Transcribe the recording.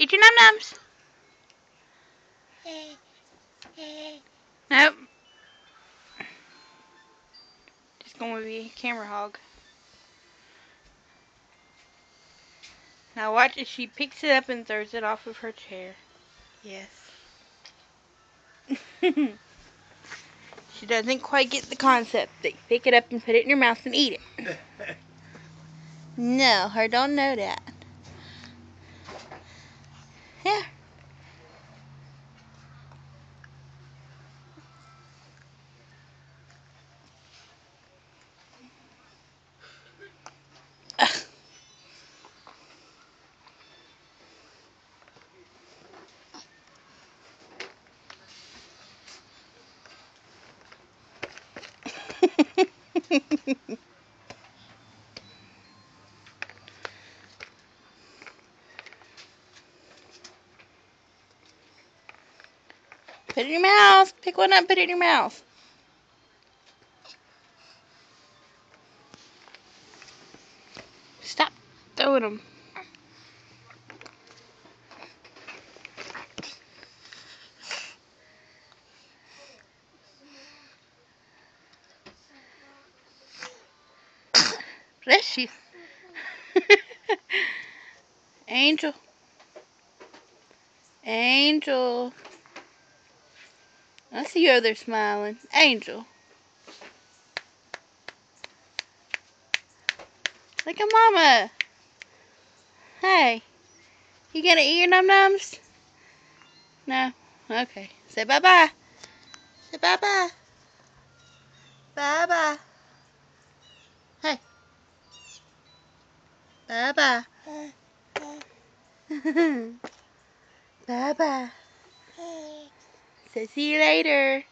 Eat your num-nums. Nope. Just going to be a camera hog. Now watch as she picks it up and throws it off of her chair. Yes. She doesn't quite get the concept that you pick it up and put it in your mouth and eat it. No, her don't know that. Yeah. Put it in your mouth. Pick one up, put it in your mouth. Stop throwing them. Bless you. Angel. Angel. I see you over there smiling. Angel. Look at Mama. Hey. You gonna eat your num-nums? No? Okay. Say bye-bye. Say bye-bye. Bye-bye. Hey. Bye-bye. Bye-bye. Say see you later.